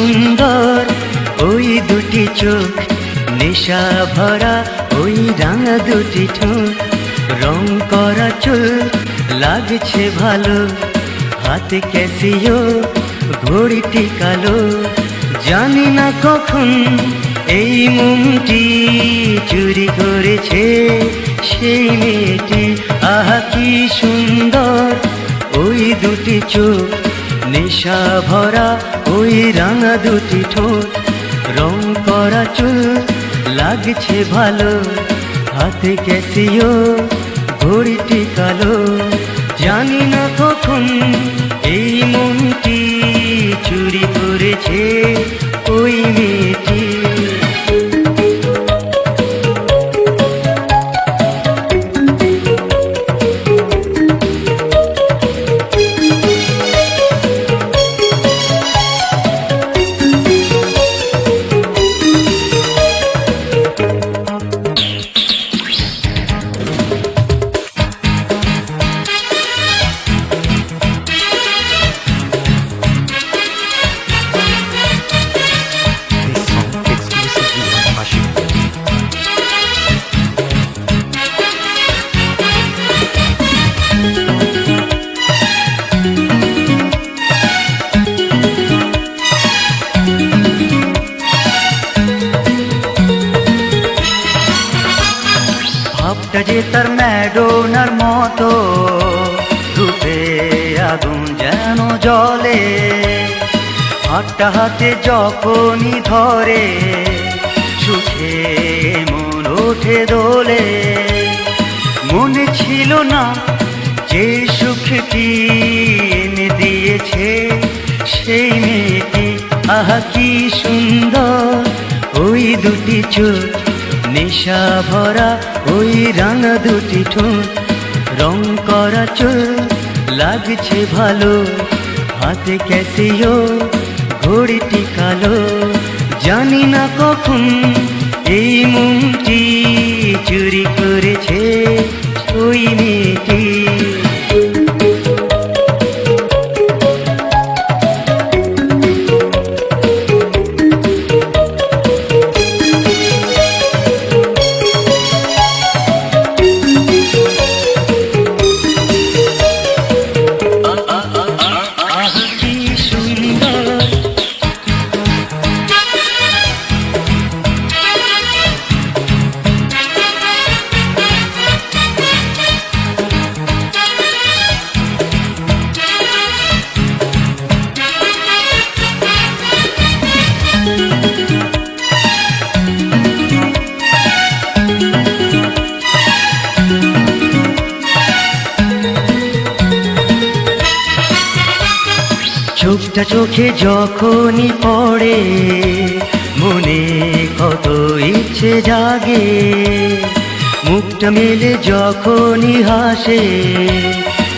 সুন্দর ওই দুটি চোখ, নেশা ভরা ওই রাঙা দুটি ঠোঁট, রং করা চুল লাগছে ভালো, হাতে ক্যাসিও ঘড়িটি কালো। জানি না কখন এই মনটি চুরি করেছে সেই মেয়েটি। আহা কি সুন্দর ওই দুটি চোখ, নেশা ভরা ওই রাঙা দুটি ঠোঁট, রং করা চুল লাগছে ভালো, হাতে ক্যাসিও ঘড়িটি কালো। জানি না কখন এই মনটি চুরি করেছে ওই মেয়েটি। ভাবটা যে তার ম্যাডোনার মতো, রূপে আগুন যেন জলে, হাতটা হাতে যখনই ধরে সুখে মন ওঠে দোলে। মনে ছিল না যে সুখটি এনে দিয়েছে সেই মেয়েটি। আহা কি সুন্দর ওই দুটি চোখ, নেশা ভরা ওই রাঙা দুটি ঠোঁট, রং করা চুল লাগছে ভালো, হাতে ক্যাসিও ঘড়িটি কালো। জানি না কখন এই মনটি চুরি করেছে ওই মেয়েটি। চোখটা চোখে যখনই পড়ে মনে কত ইচ্ছে জাগে, মুখটা মেলে যখনই হাসে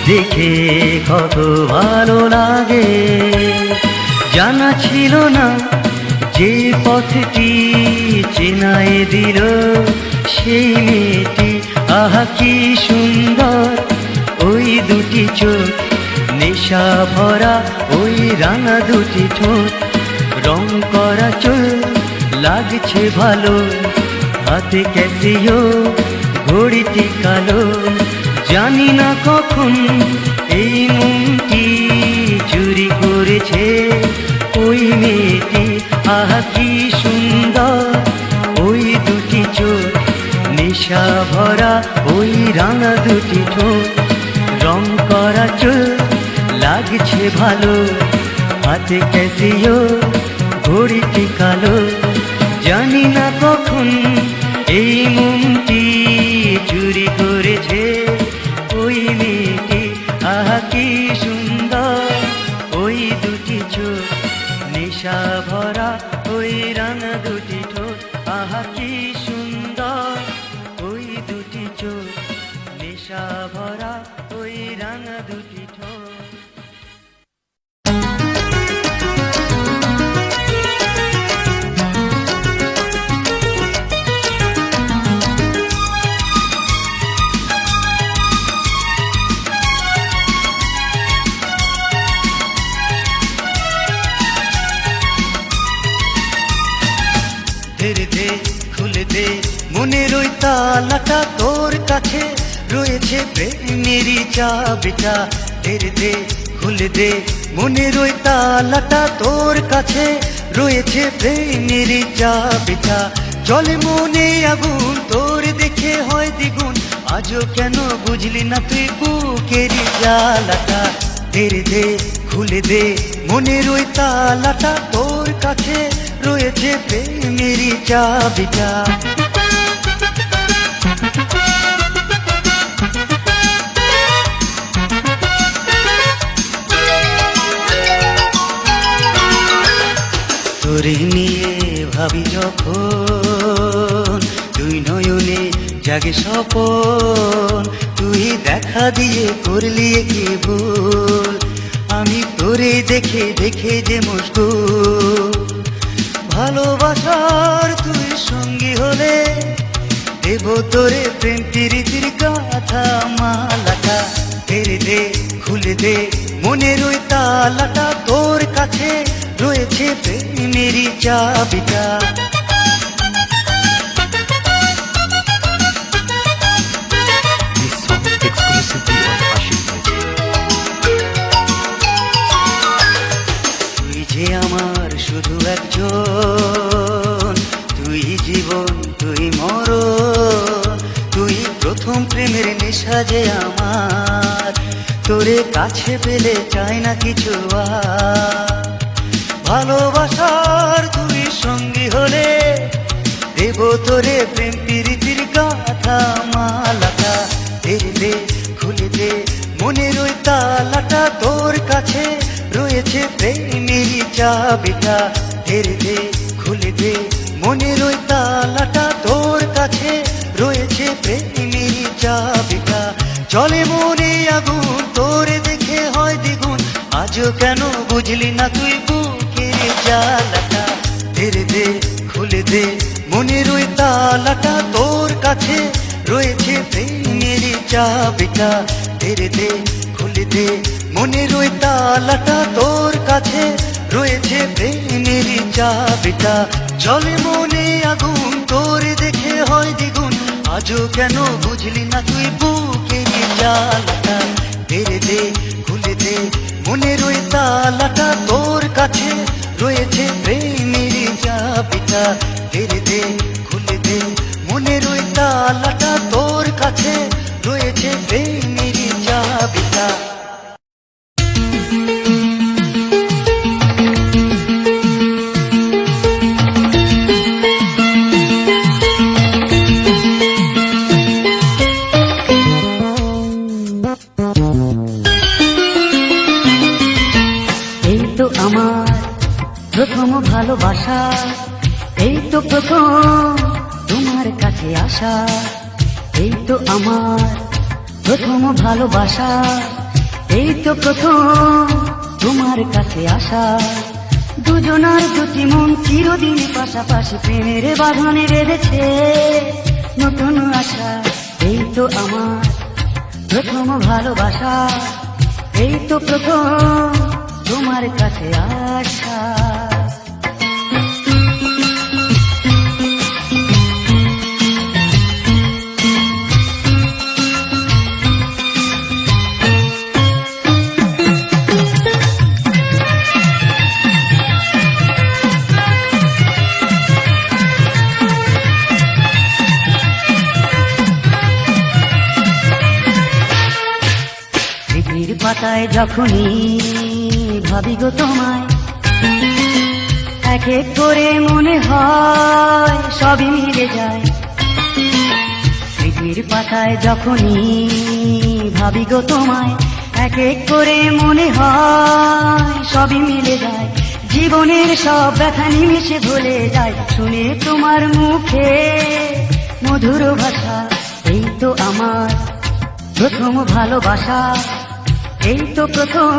দেখে কত ভালো লাগে। জানা ছিল না যে পথটি চেনায় দিল সেই মেয়েটি। আহা কি সুন্দর ওই দুটি চোখ, নেশা ভরা ওই রাঙা দুটি ঠোঁট, রং করা চুল লাগছে ভালো, হাতে ক্যাসিও ঘড়িটি কালো। জানি না কখন এই মনটি চুরি করেছে ওই মেয়েটি। আহা কি সুন্দর ওই দুটি চোখ, নেশা ভরা ওই রাঙা দুটি ঠোঁট, রং করা চুল লাগছে ভালো, হাতে ক্যাসিও ঘড়িটি কালো। জানি না কখন এই মনটি চুরি করেছে ওই মেয়েটি। আহা কি সুন্দর ওই দুটি চোখ, নেশা ভরা ওই রাঙা দুটি ঠোঁট। আহা কি সুন্দর ওই দুটি চোখ, নেশা ভরা ওই রাঙা দুটি ঠোঁট। তেরে দে খুলে দে মনের ওই তালাটা, তোর কাছে রয়েছে প্রেমেরই চাবিটা। তেরে দে খুলে দে মনের ওই তালাটা, তোর কাছে রয়েছে প্রেমেরই চাবিটা। চলে মনে আগুন তোর দেখে হয় দ্বিগুণ, আজও কেন বুঝলি না তুই বুকেরই জ্বালাটা। তেরে দে খুলে দে মনের ওই তালাটা, তোর কাছে রয়েছে প্রেমেরই চাবিটা। তোরে নিয়ে ভাবি যখন, তুই নয়নে জাগে স্বপন, তুই দেখা দিয়ে করলি কি ভুল, আমি তোরে দেখে দেখে যে মশগুল। ভালোবাসার তুই সঙ্গী হলে দেব তোরে প্রেম প্রীতির গাথা মালাটা। তেরে দে খুলে দে মনের ওই তালাটা, তোর কাছে রয়েছে প্রেমেরই চাবিটা। তুই যে আমার শুধু একজন, তুই জীবন তুই মরণ, তুই প্রথম প্রেমের নেশা যে আমার, তোরে কাছে পেলে চাই না কিছু আর। ভালোবাসার তুই সঙ্গী হলে দেব তোরে প্রেম প্রীতির গাথা মালাটা। তেরে দে খুলে দে মনের ওই তালাটা, তোর কাছে রয়েছে প্রেমেরই চাবিটা। তেরে দে খুলে দে মনের ওই তালাটা, তোর কাছে রয়েছে প্রেমেরই চাবিটা। চলে মনে আগুন তোর দেখে হয় দ্বিগুণ, আজও কেন বুঝলি না তুই বুকের জ্বালাটা। তেরে দে খুলে দে মনের ওই তালাটা, তোর কাছে রয়েছে প্রেমেরই চাবিটা। তেরে দে খুলে দে মনের ওই তালাটা, তোর কাছে রয়েছে প্রেমেরই চাবিটা। চলে মনে আগুন তোর দেখে হয় দ্বিগুণ, আজও কেন বুঝলি না তুই বুকের জ্বালাটা। তেরে দে খুলে দে মনের ওই তালাটা, তোর কাছে রয়েছে প্রেমেরই চাবিটা। তেরে দে খুলে দে মনের ওই তালাটা, তোর কাছে রয়েছে প্রেমেরই চাবিটা। এই তো আমার প্রথম ভালোবাসা, এই তো প্রথম তোমার কাছে আসা। এই তো আমার প্রথম ভালোবাসা, এই তো প্রথম তোমার কাছে আসা। দুজনার দুটি মন চিরদিন পাশাপাশি প্রেমের বাঁধনে বেঁধেছে নতুন আশা। এই তো আমার প্রথম ভালোবাসা, এই তো প্রথম তোমার কাছে আসা। স্মৃতির পাতায় যখনই ভাবি গো তোমায়, এক এক করে মনে হয় সবই মিলে যায়। স্মৃতির পাতায় যখনই ভাবি গো তোমায়, এক এক করে মনে হয় সবই মিলে যায়। জীবনের সব ব্যথা নিমেষে ভুলে যায়, শুনে তোমার মুখে মধুর ভাষা। এই তো আমার প্রথম ভালোবাসা, এই তো প্রথম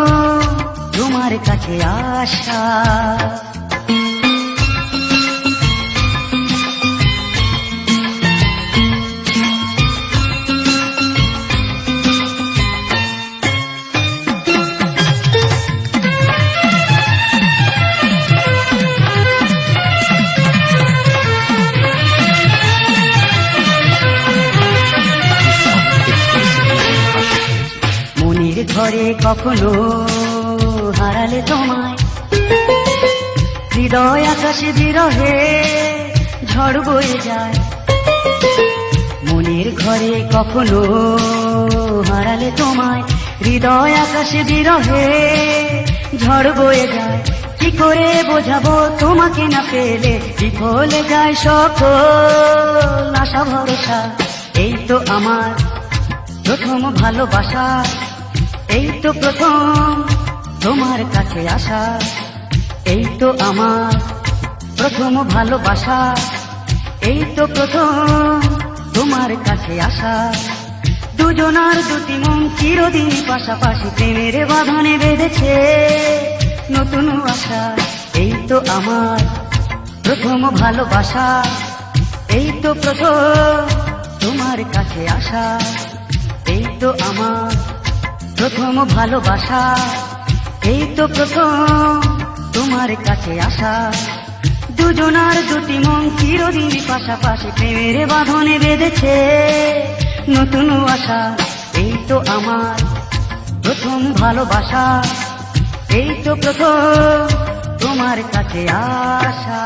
তোমার কাছে আসা। ঘরে কখনো হারালে তোমায়, হৃদয় আকাশে বিরহে ঝড় বয়ে যায়। মনের ঘরে কখনো হারালে তোমায়, হৃদয় আকাশে বিরহে ঝড় বয়ে যায়। কি করে বোঝাবো তোমাকে না পেলে, বিফলে যায় সকল আশা ভরসা। এই তো আমার প্রথম ভালোবাসা, এই তো প্রথম তোমার কাছে আসা। এই তো আমার প্রথম ভালোবাসা, এই তো প্রথম তোমার কাছে আসা। দুজনার দুটি মন চিরদিন পাশাপাশি প্রেমের বাঁধনে বেঁধেছে নতুন আশা। এই তো আমার প্রথম ভালোবাসা, এই তো প্রথম তোমার কাছে আসা। এই তো আমার প্রথম ভালোবাসা, এই তো প্রথম তোমার কাছে আসা। দুজনার দুটি মন চিরদিন পাশাপাশি প্রেমের বাঁধনে বেঁধেছে নতুন আশা। এই তো আমার প্রথম ভালোবাসা, এই তো প্রথম তোমার কাছে আসা।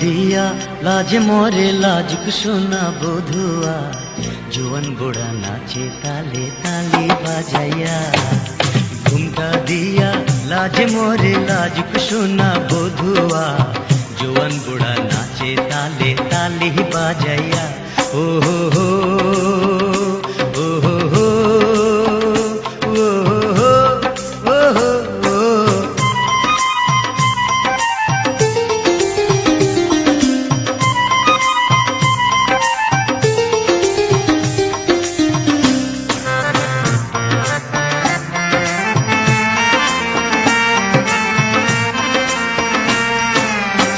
দিয়া লাজ মরে লাজুক সোনা বধুয়া, জোয়ান গোড়া নাচে তালে তালি বাজাইয়া। ঘুমটা দিয়া লাজ মরে লাজুক সোনা বধুয়া, জোয়ান গোড়া নাচে তালে তালি বাজাইয়া। ও হো হো, ও হো হো, ও হো হো, ও হো হো।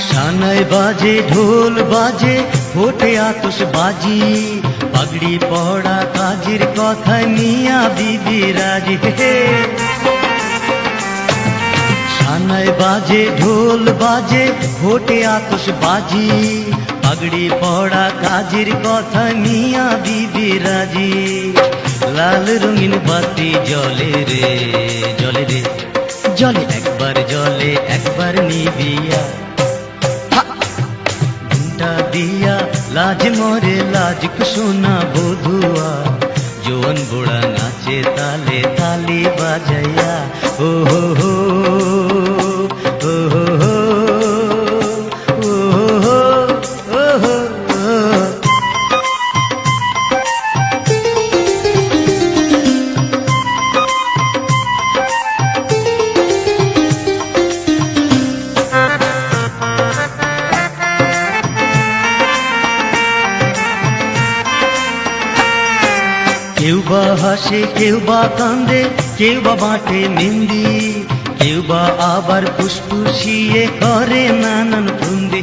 শানায় বাজে ঢোল বাজে ফোটে আতশ বাজি, পাগড়ি পড়া কাজের কথায় মিয়া বিবি রাজি। শানায় বাজে ঢোল বাজে ফোটে আতশ বাজি, পাগড়ি পড়া কাজের কথায় মিয়া বিবি রাজি। লাল রঙিন বাতি জলে রে জলে রে জলে, একবার জলে একবার নিবিয়া। দিয়া লাজ মরে লাজুক সোনা বধুয়া, জোয়ান গোড়া নাচে তালে তালি বাজাইয়া। ও হো হো, ও হো হো, ও হো হো, ও হো হো। কেউ বা হাসে কেউ বা কান্দে, কেউ বা বাঁটে মেহেন্দি, কেউ বা আবার ফুসফুসিয়ে করে নানান ফন্দি।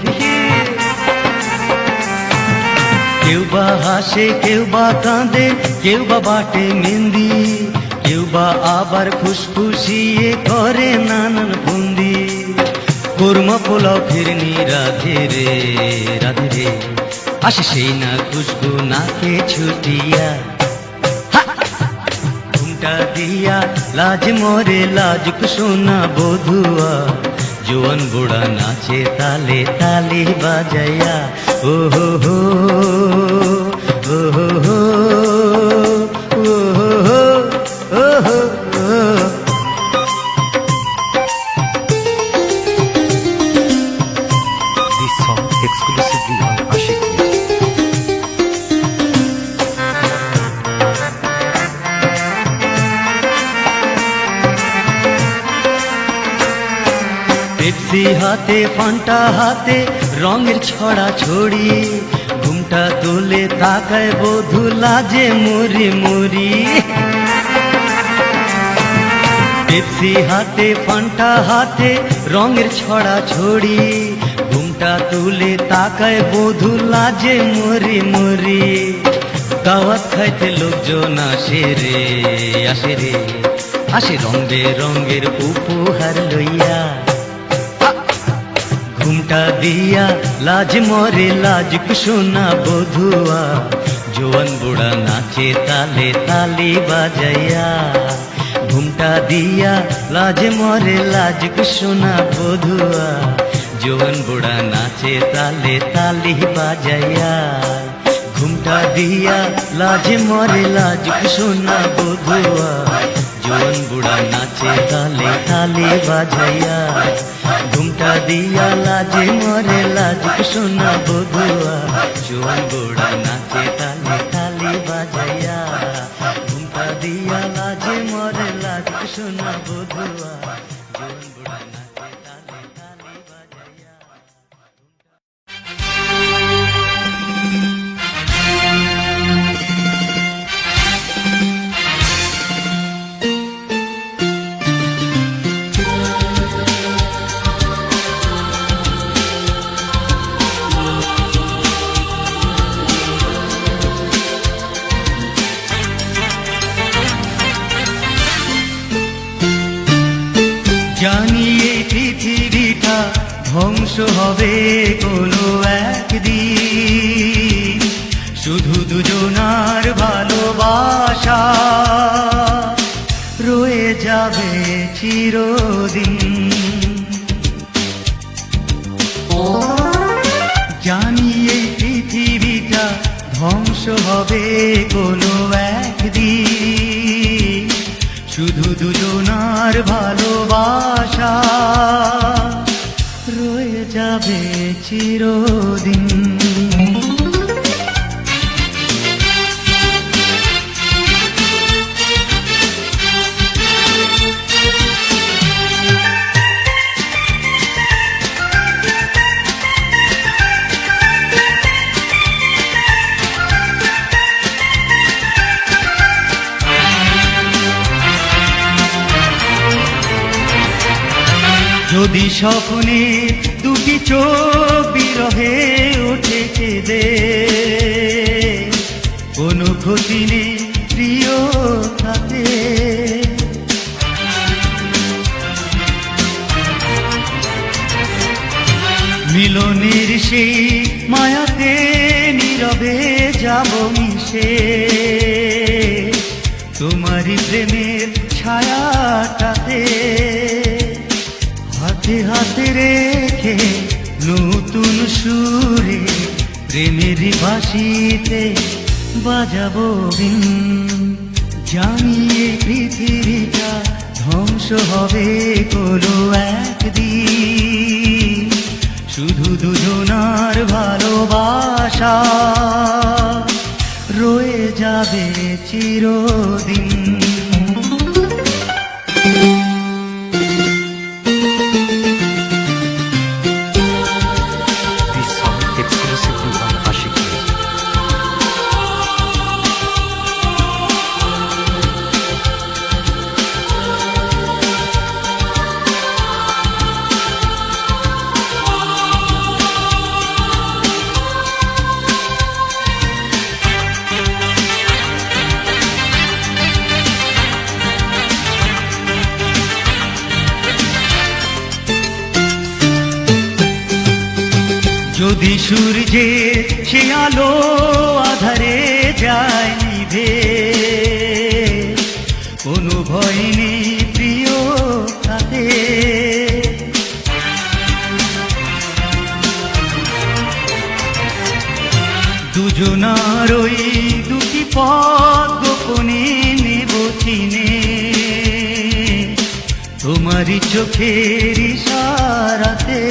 কেউ বা হাসে কেউ বা কান্দে, কেউ বা বাঁটে মেহেন্দি, কেউ বা আবার ফুসফুসিয়ে করে নানান ফন্দি। কোরমা পোলাও ফিরনি রাধে রে রাধে রে, আসে সেই না খুশবু নাকে ছুটিয়া। দিয়া লাজ মরে লাজুক সোনা বধুয়া, জোয়ান গোড়া নাচে তালে তালি বাজাইয়া। ও হো হো, ও হো হো, ও হো হো, ও হো হো। This song exclusively on Ashik Music. Pepsi হাতে ফান্টা হাতে রঙের ছড়া ছড়ি, ঘুমটা তুলে তাকায় বধু লাজে মরি মরি। পেপসি হাতে ফান্টা হাতে রঙের ছড়া ছড়ি, ঘুমটা তুলে তাকায় বধু লাজে মরি মরি। দাওয়াত খাইতে লোকজন আসে রে আসে রে, আসে রং বেরঙের উপহার লইয়া। ঘুমটা দিয়া লাজ মরে লাজ সোনা বধুয়া, জোয়ান বুড়া নাচে তালে তালি বাজাইয়া। ঘুমটা দিয়া লাজ মরে লাজ সোনা বধুয়া, জোয়ান বুড়া নাচে তালে তালি বাজাইয়া। ঘুমটা দিয়া লাজ মরে লাজ সোনা বধুয়া, জোয়ান বুড়া নাচে তালে তালি বাজাইয়া। ঘুমটা দিয়া লাজে মরে লাজ সোনা বধুয়া, জোয়ান বুড়া নাচে তালে তালি বাজাইয়া। ঘুমটা দিয়া লাজে মরে লাজ সোনা বধুয়া, জোয়ান বুড়া নাচে তালে তালি বাজাইয়া। জানি এই পৃথিবীটা ধ্বংস হবে কোনো একদিন, শুধু দুজনার ভালোবাসা রয়ে যাবে চিরদিন। জানি এই পৃথিবীটা ধ্বংস হবে কোনো একদিন, শুধু দুজনার ভালোবাসা রয়ে যাবে চিরদিন। যদি স্বপ্নে দুটি চোখ বিরহে ওঠে কেঁদে, কোনো ক্ষতি নেই প্রিয় তাতে। মিলনের সেই মায়াতে নীরবে যাব মিশে, তোমারই প্রেমের ছায়াটাতে। হাতে হাতে রেখে নতুন সুরে প্রেমের বাঁশিতে বাজাবো বিন। জানি এই পৃথিবীটা ধ্বংস হবে কোনো একদিন, শুধু দুজনার ভালোবাসা রয়ে যাবে চিরদিন। This song exclusively on Ashik Music. যদি সূর্যে সে আলো আধারে যায় নিভে, কোনো ভয় নেই প্রিয় তাতে। দুজনার ওই দুটি পথ গোপনে নেব চিনে, তোমারই চোখের ইশারাতে।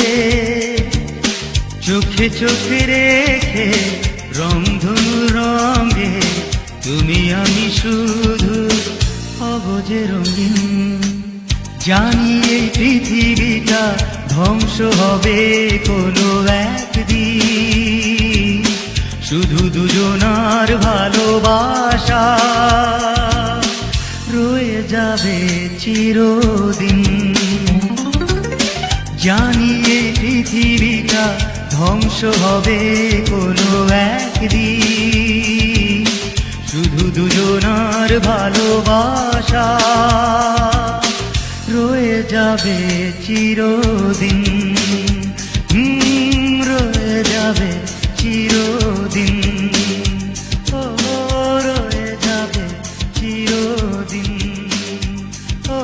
চোখে চোখে রেখে রংধনু রঙে তুমি আমি শুধু অবজে রঙিন। জানি এই পৃথিবীটা ধ্বংস হবে কোনো একদিন, শুধু দুজনার ভালোবাসা রয়ে যাবে চিরদিন। জানি এই পৃথিবীটা ধ্বংস হবে কোনো একদিন, শুধু দুজনার ভালোবাসা রয়ে যাবে চিরদিন, রয়ে যাবে চিরদিন, ও রয়ে যাবে চিরদিন, ও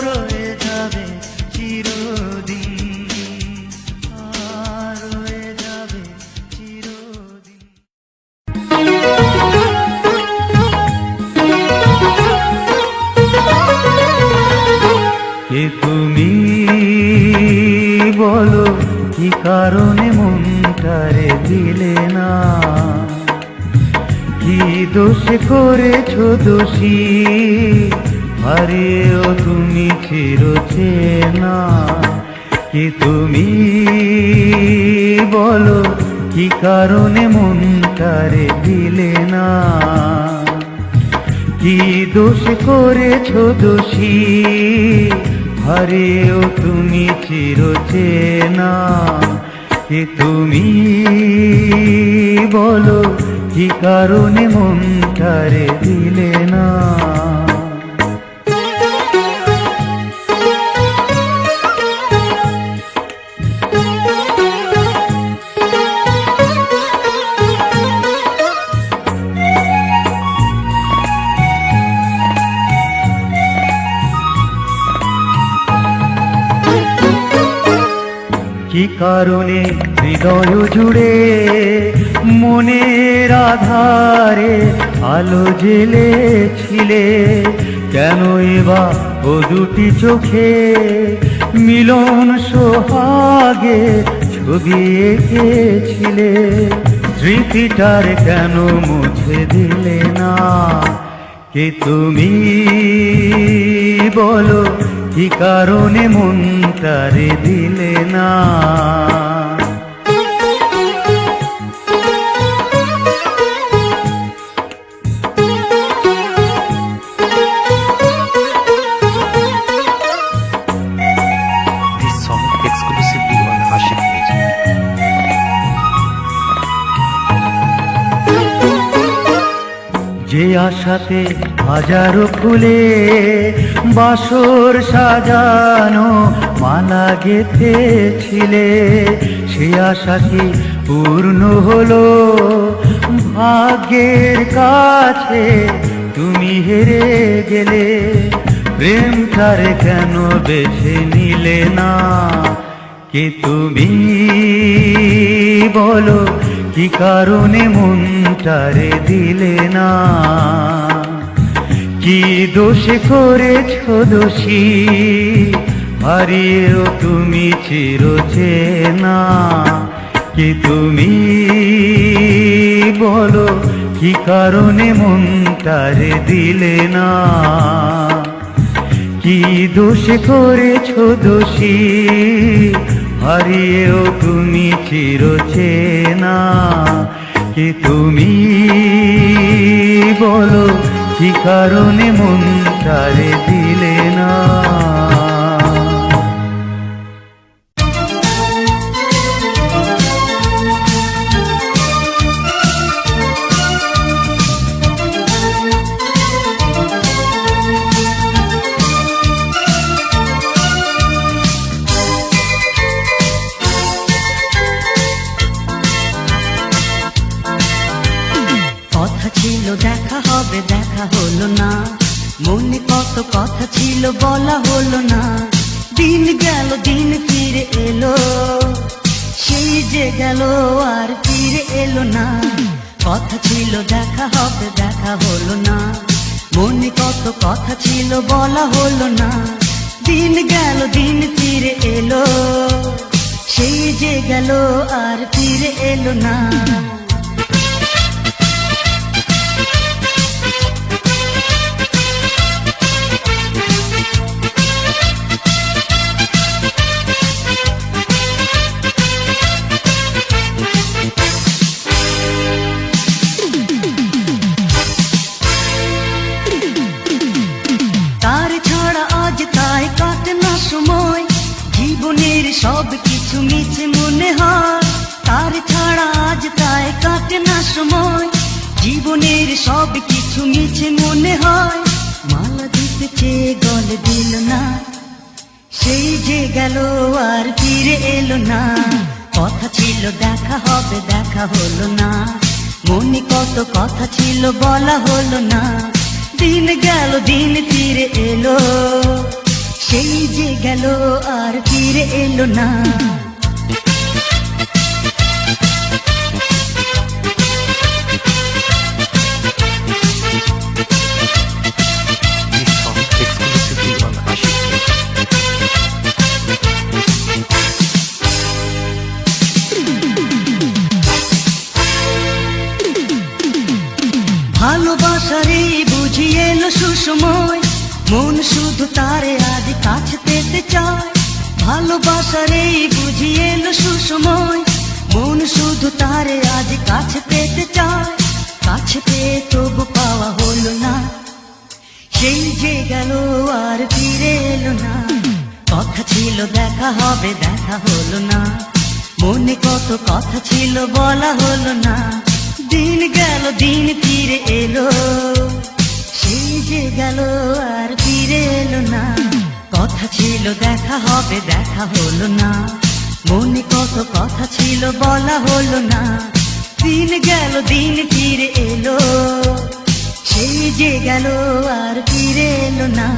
রয়ে যাবে চিরদিন, রয়ে যাবে চিরদিন। কে তুমি বলো, কি কারণে মনটারে দিলে না? কি দোষ করেছো দোষী, হারিয়েও তুমি চিরচেনা? কে তুমি বলো, কি কারণে মনটারে দিলে না? কি দোষ করেছো দোষী, হারিয়েও তুমি চিরচেনা? কে তুমি বলো, কি কারণে মনটারে দিলে না? কি কারণে হৃদয় জুড়ে মনের আধারে আলো জ্বেলেছিলে? কেন এবা ও দুটি চোখে মিলন সোহাগে ছবি এঁকেছিলে? স্মৃতিটার কেন মুছে দিলে না? কে তুমি বলো, কি কারণে মনটারে দিলে না? This song exclusively on Ashik Music. যে আশাতে হাজারো ফুলে বাসর সাজানো মালা গেঁথেছিলে, সে আশা কি পূর্ণ হলো? ভাগ্যের কাছে তুমি হেরে গেলে, প্রেমটার কেন বেছে নিলে না? কে তুমি বলো, কি কারণে মনটারে দিলে না? কি দোষ করেছো দোষী, হারিয়েও তুমি চিরচেনা? কি তুমি বলো, কি কারণে মনটারে দিলে না? কি দোষ করেছো দোষী, হারিয়েও তুমি চিরচেনা? কি তুমি বলো, কি কারণে মনটারে দিলে না? দেখা হবে, দেখা হলো না, মনে কত কথা ছিল বলা হলো না। দিন গেল, দিন ফিরে এলো, সেই যে গেল আর ফিরে এলো না। কথা ছিল দেখা হবে, দেখা হলো না, মনে কত কথা ছিল বলা হলো না। দিন গেল, দিন ফিরে এলো, সেই যে গেল আর ফিরে এলো না। সব কিছু মিছে মনে হয়, তার ছাড়া আজ তাই হয়, মালা দিতে চেয়ে গলে দিল না, সেই যে গেল আর ফিরে এলো না। কথা ছিল দেখা হবে, দেখা হলো না, মনে কত কথা ছিল বলা হলো না। দিন গেল দিন ফিরে এলো, সেই যে গেল আর ফিরে এলো না। This song exclusively on Ashik Music. ভালোবাসার এই বুঝি এলো সুসময়, মন শুধু তারে আজ কাছে পেতে চায়। ভালোবাসার এই বুঝি এলো সুসময়, মন শুধু তারে আজ কাছে পেতে চায়। কাছে পেয়ে তবু পাওয়া হলো না, সেই যে গেল আর ফিরে এলো না। কথা ছিল দেখা হবে, দেখা হলো না, মনে কত কথা ছিল বলা হলো না। দিন গেল দিন ফিরে এলো, সেই যে গেল আর ফিরে এলো না। কথা ছিল দেখা হবে, দেখা হলো না, মনে কত কথা ছিল বলা হলো না। দিন গেল দিন ফিরে এলো, সেই যে গেল আর ফিরে এলো না।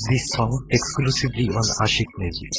This song exclusively on Ashik Music.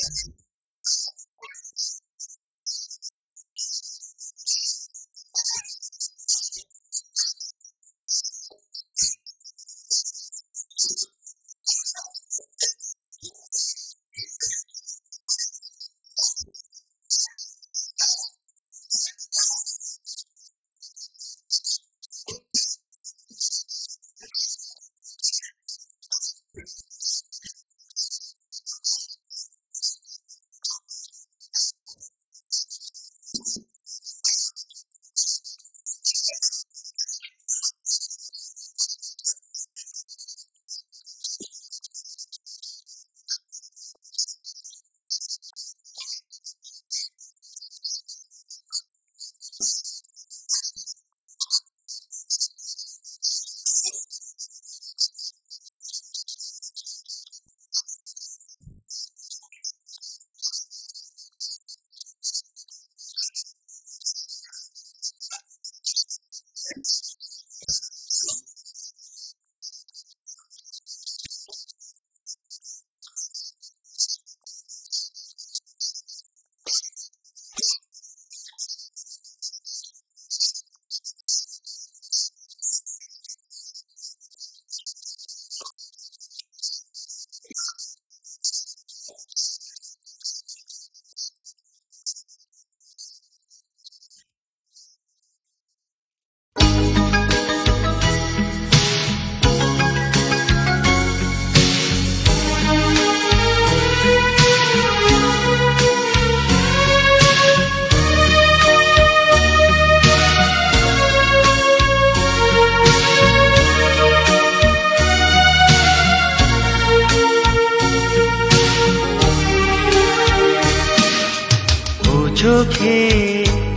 চোখে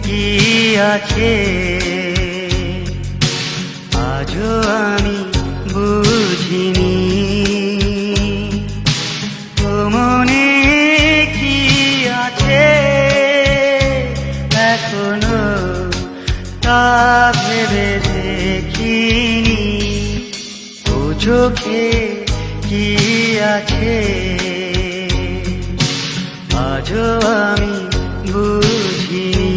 কি আছে আজও আমি বুঝিনি, ও মনে কি আছে এখনো তা ভেবে দেখিনি। ও চোখে কি আছে আজও আমি বুঝিনি,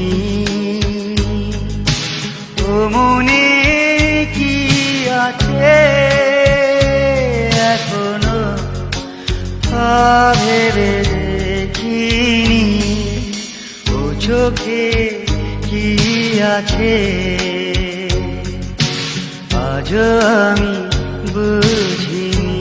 ও মনে কি আছে এখনো তা ভেবে দেখিনি। ও চোখে কি আছে আজও আমি বুঝিনি।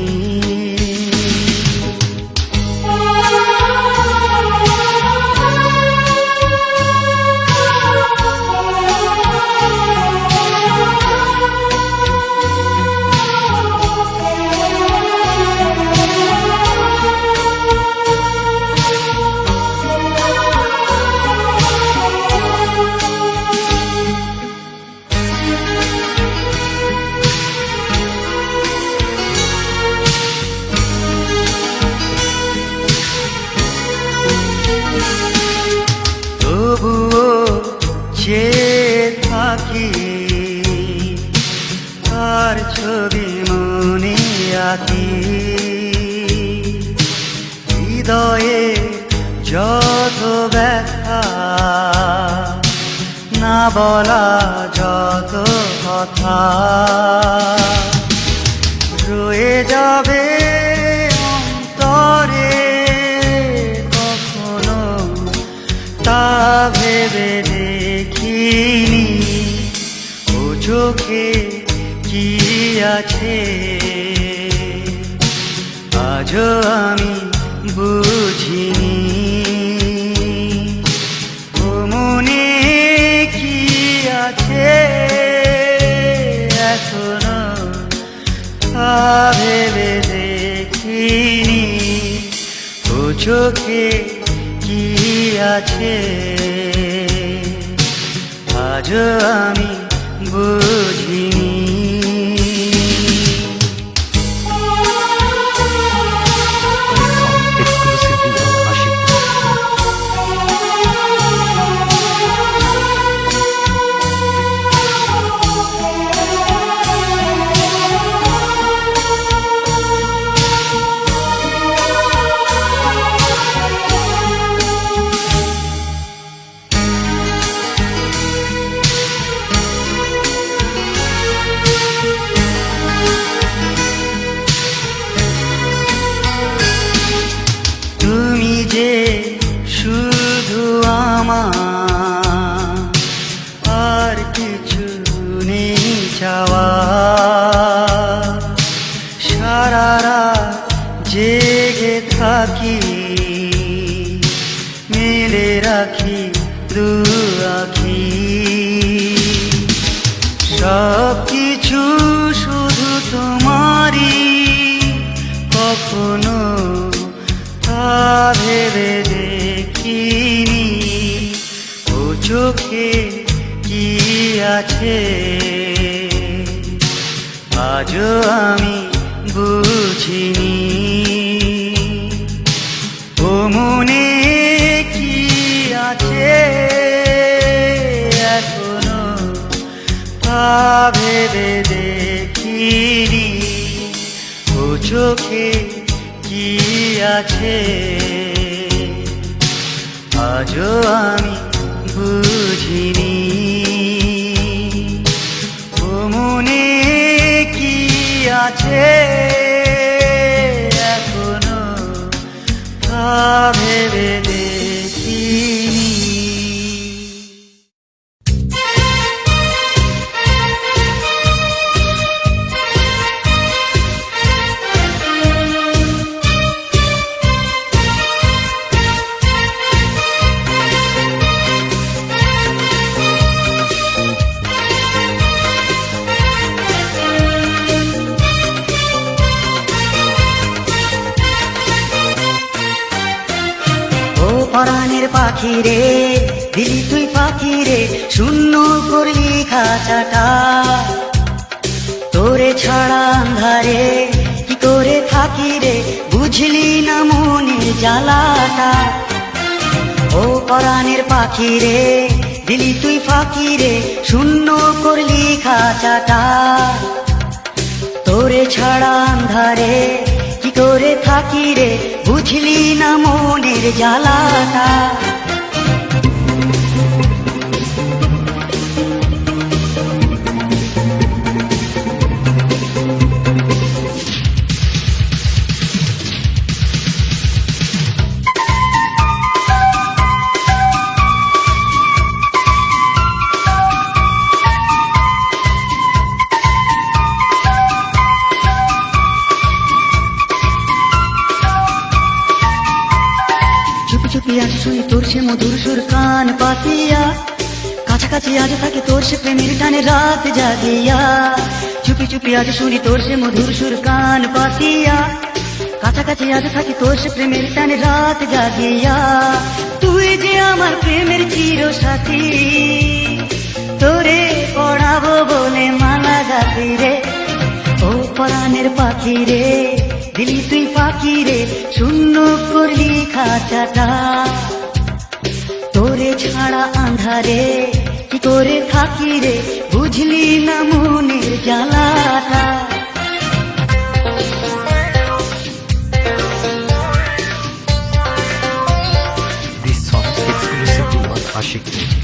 তবুও চেয়ে থাকি তার ছবি মনে আঁকি, হৃদয়ে যত ব্যথা না বলা যত কথা রয়ে যাবে অন্তরে কখনো তা ভেবে দেখিনি। ও চোখে কি আছে আজও আমি বুঝিনি, ও মনে কি আছে এখনো তা ভেবে দেখিনি। ও চোখে কি আছে আজও আমি বুঝিনি। Exclusively on Ashik. তুমি যে শুধু আমার, আর কিছু নেই চাওয়া, সারা রাত জেগে থাকি মেলে রাখি দু আখি, সব কিছু শুধু তোমারই কখনো তা ভেবে দেখিনি। ও চোখে কি আছে আজও আমি বুঝিনি, ও মনে কি আছে এখনো তা ভেবে দেখিনি। ও চোখে কি আছে আজও আমি বুঝিনি, ও মনে কি আছে এখনো তা ভেবে দেখিনি। পাখি রে, দিলি তুই পাখি রে, শূন্য করলি খাঁচাটা। তোরে ছাড়া আন্ধারে কি করে থাকি রে, বুঝলি না মনের জ্বালাটা। ও পরাণের পাখি রে, দিলি তুই ফাঁকি রে, শূন্য করলি খাঁচাটা। তোরে ছাড়া আন্ধারে কি করে থাকি রে, বুঝলি না মনের জ্বালাটা। চুপি চুপি আজ শুনি তোর সে মধুর সুর কান পাতিয়া, কাছাকাছি আজ থাকে তোর সে প্রেমের টানে রাত জাগিয়া। চুপি চুপি আজ শুনি তোর সে মধুর সুর কান পাতিয়া, কাছাকাছি আজ থাকে তোর সে প্রেমের টানে রাত জাগিয়া। তুই যে আমার প্রেমের চির সাথী, তোরে পড়াবো বলে মালা গাতি রে। ও পরাণের পাখি রে, দিলি তুই পাখি রে, শূন্য করলি খাঁচাটা। তোরে ছাড়া আন্ধারে কি করে থাকি রে, বুঝলি না মনের জ্বালাটা। This song is exclusively on Ashik Music.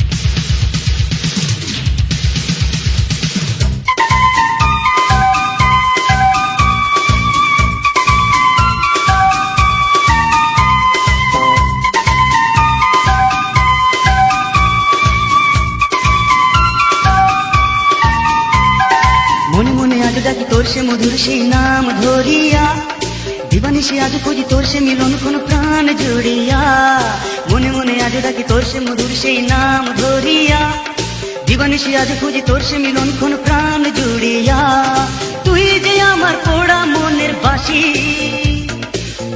মনে মনে আজ ডাকি তোর সে মধুর সেই নাম ধরিয়া, দিবানিশি আজ খুঁজি তোর সে মিলন কোন প্রাণ জুড়িয়া। মনে মনে আজ ডাকি তোর সে মধুর সেই নাম ধরিয়া, দিবানিশি আজ খুঁজি তোর সে মিলন কোন প্রাণ জুড়িয়া। তুই যে আমার পোড়া মনের বাসি,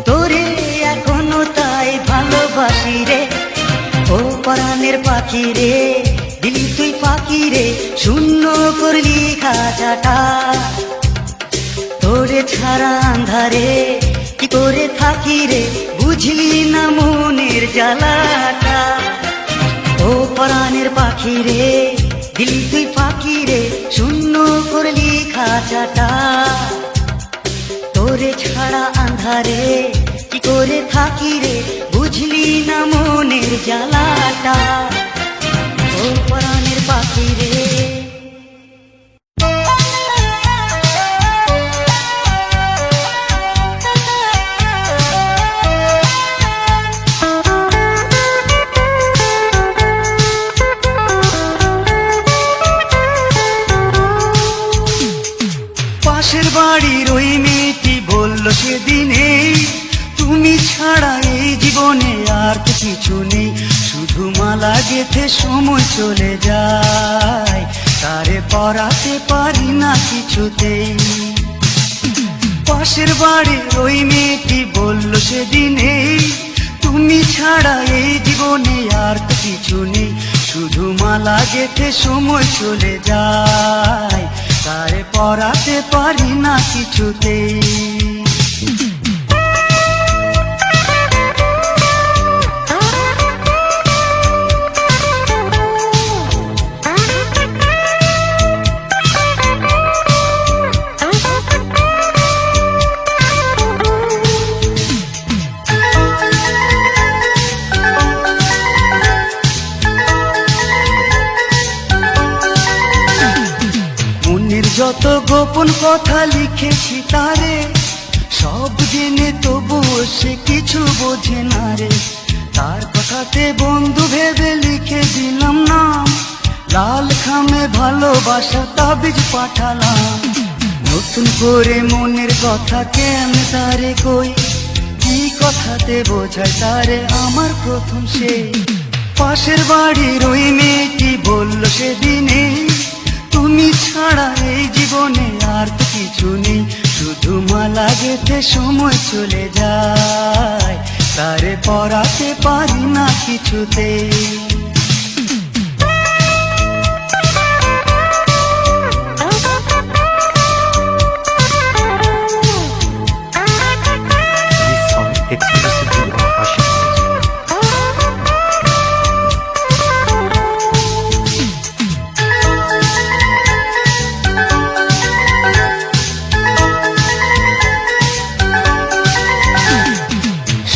তোরে এখনো তাই ভালোবাসি রে। ও পরাণের পাখি রে, দিলি তুই পাখি রে, শূন্য করলি খাঁচাটা। তোরে ছাড়া আন্ধারে কি করে থাকি রে, বুঝলি না মনের জ্বালাটা। ও পরাণের পাখি রে, দিলি তুই পাখি রে, শূন্য করলি খাঁচাটা। তোরে ছাড়া আন্ধারে কি করে থাকি রে, বুঝলি না মনের জ্বালাটা। ও পরাণের পাখি রে। পাশের বাড়ির ওই মেয়েটি বলল সেদিনে, তুমি ছাড়া এই জীবনে আর তো কিছু নেই। শুধু মালা গেথে সময় চলে যায়, তারে পরাতে পারি না কিছুতেই। পাশের বাড়ির ওই মেয়েটি বলল সেদিনে, তুমি ছাড়া এই জীবনে আর তো কিছু নেই। শুধু মালা গেথে সময় চলে যায়, তারে পরাতে পারি না কিছুতেই। যত গোপন কথা লিখেছি তারে, সব জেনে তবুও সে কিছু বোঝে না রে। তার কথাতে বন্ধু ভেবে লিখে দিলাম নাম, লাল খামে ভালোবাসা তাবিজ পাঠালাম। নতুন করে মনের কথা কেন তারে কই, কি কথাতে বোঝায় তারে আমার প্রথম সেই। পাশের বাড়ির ওই মেয়েটি বলল সেদিনে, তুমি ছাড়া এই জীবনে আর তো কিছু নেই। শুধু মালা গেথে সময় চলে যায়, তারে পরাতে পারি না কিছুতেই। This song exclusively on Ashik Music.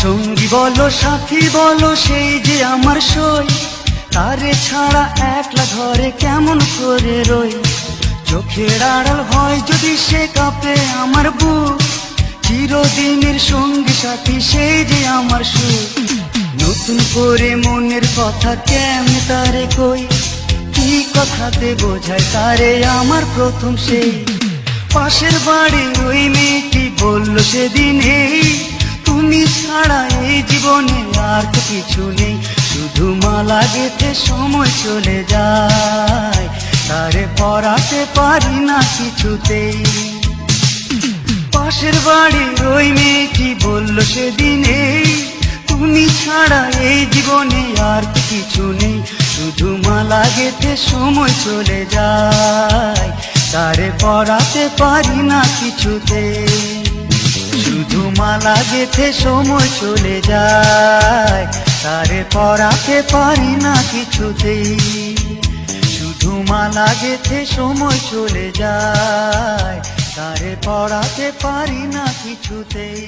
সঙ্গী বলো সাথী বলো সেই যে আমার সই, তারে ছাড়া একলা ঘরে কেমন করে রই। চোখের আড়াল হয় যদি সে কাঁপে আমার বুক, চিরদিনের সঙ্গী সাথী সেই যে আমার সুখ। নতুন করে মনের কথা কেমনে তারে কই, কি কথাতে বোঝায় তারে আমার প্রথম সেই। পাশের বাড়ির ওই মেয়েটি বলল সেদিন, এই তুমি ছাড়া এই জীবনে আর তো কিছু নেই, শুধু মালা গেঁথে সময় চলে যায়, তারে পরাতে পারি না কিছুতেই। পাশের বাড়ির ওই মেয়েটি বলল সেদিন, এই তুমি ছাড়া এই জীবনে আর তো কিছু নেই, শুধু মালা গেঁথে সময় চলে যায়, তারে পরাতে পারি না কিছুতেই। শুধু মালা গেঁথে সময় চলে যায়, তারে পরাতে পারি না কিছুতেই। শুধু মালা গেঁথে সময় চলে যায়, তারে পরাতে পারি না কিছুতেই।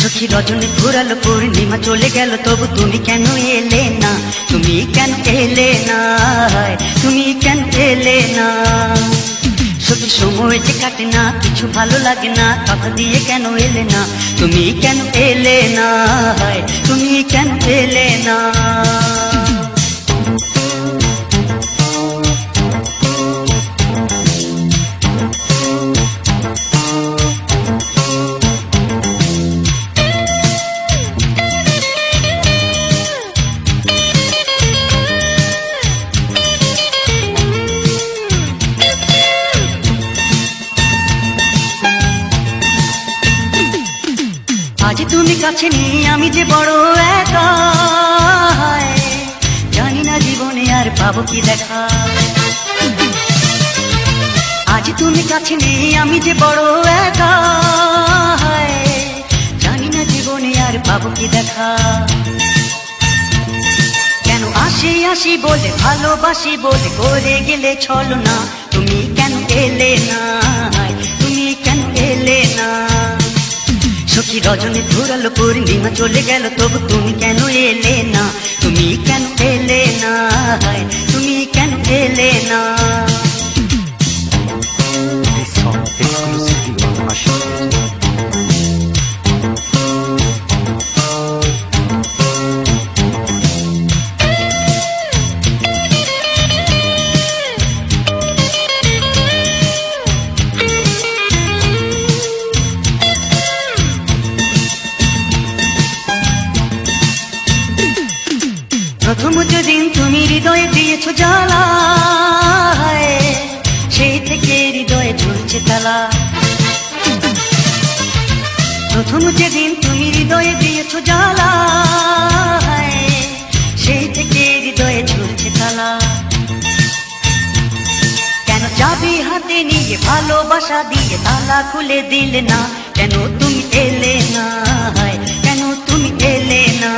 সখী রজনী ঘুরালো পূর্ণিমা চলে গেল, তবু তুমি কেন এলে না, তুমি কেন এলে না, তুমি কেন এলে না। সখী সময় যে কাটে না, কিছু ভালো লাগে না, কথা দিয়ে কেন এলে না, তুমি কেন এলে না, তুমি কেন এলে না। আজ তুমি কাছে নেই, আমি যে বড় একা, জানি না জীবনে আর পাবো কি দেখা। আজ তুমি কাছে নেই, আমি যে বড় একা, জানি না জীবনে আর পাবো কি দেখা। কেন আসি আসি বলে ভালোবাসি বলে করে গেলে ছলো না, তুমি কেন এলে না, তুমি কেন এলে না। সখী রজনী ঘুরালো পূর্ণিমা চলে গেল, তবু তুমি কেন এলে না, তুমি কেন এলে না, তুমি কেন এলে না। This song exclusively on Ashik Music. প্রথম যেদিন তুমি হৃদয়ে দিয়েছো জ্বালা, সেই থেকে হৃদয়ে ঝুলছে তালা। প্রথম যেদিন তুমি হৃদয়ে দিয়েছো জ্বালা, সেই থেকে হৃদয়ে ঝুলছে তালা। কেন চাবি হাতে নিয়ে ভালোবাসা দিয়ে তালা খুলে দিলে না, কেন তুমি এলে না, কেন তুমি এলে না।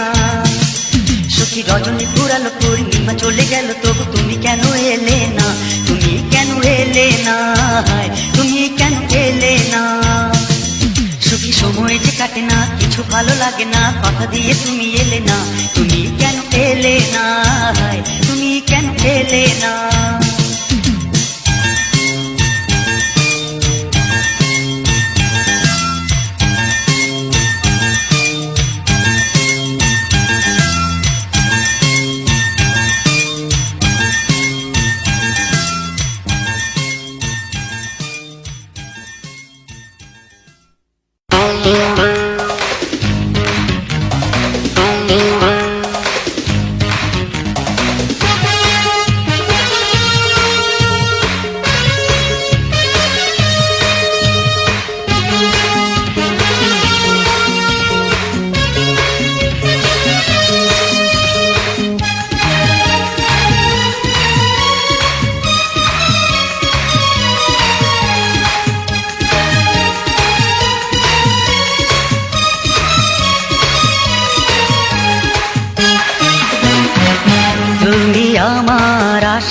সখী রজনী ঘুরালো পূর্ণিমা চলে গেল, তবু তুমি কেন এলে না, তুমি কেন এলে না, তুমি কেন এলে না। সখী সময় যে কাটে না, কিছু ভালো লাগে না, কথা দিয়ে তুমি এলে না, তুমি কেন এলে না, তুমি কেন এলে না।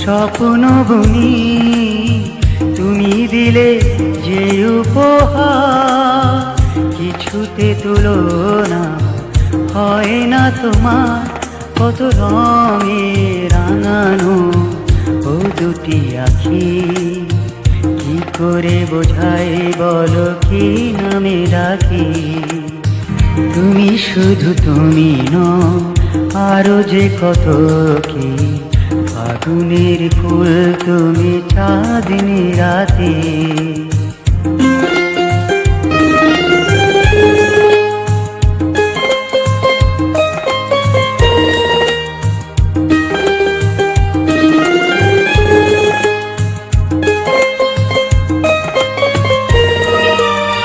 স্বপ্ন বুনি তুমি দিলে যে উপহার, কিছুতে তুলনা হয় না তোমার। কত রঙে রাঙানো ও দুটি আখি, কি করে বোঝাই বলো, কি নামে ডাকি। তুমি শুধু তুমি নও, আরো যে কত কি। ফাগুনের ফুল তুমি, চাঁদনি রাতে।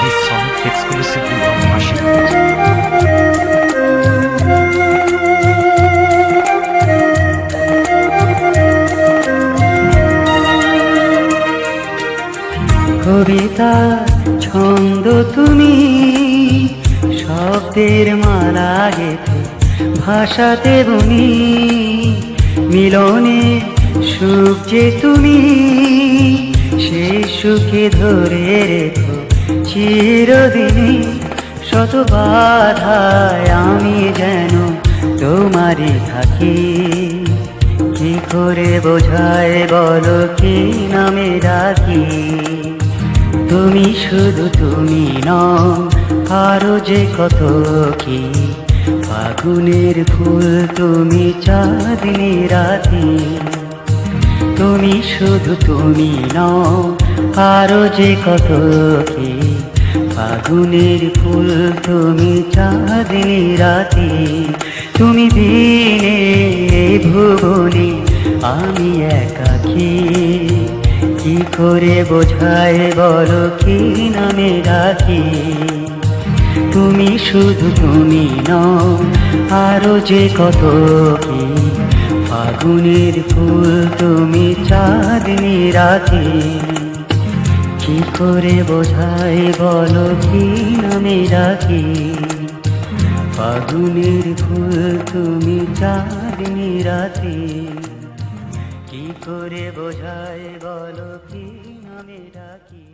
This song exclusively on Ashik. কবিতা ছন্দ তুমি, শব্দের মালা গেথে ভাষাতে বুনি। মিলনে সুখ যে তুমি, সে সুখে ধরে রেখো চিরদিনই। শত বাধায় আমি যেন তোমারই থাকি, কি করে বোঝায় বলো, কি নামে ডাকি। তুমি শুধু তুমি নও, আরো যে কত কি। ফাগুনের ফুল তুমি, চাঁদনি রাতে। তুমি শুধু তুমি নও, আরো যে কত কি। ফাগুনের ফুল তুমি, চাঁদনি রাতে। তুমি দিনে ভুবনে, আমি একাকী, কি করে বোঝায় বলো, কি নামে ডাকি। তুমি শুধু তুমি নও, আরো যে কত কি। ফাগুনের ফুল তুমি, চাঁদনি রাতে। কি করে বোঝায় বলো, কি নামে ডাকি। ফাগুনের ফুল তুমি, চাঁদনি রাতে। কি করে বোঝায় বলো, কি নামে ডাকি।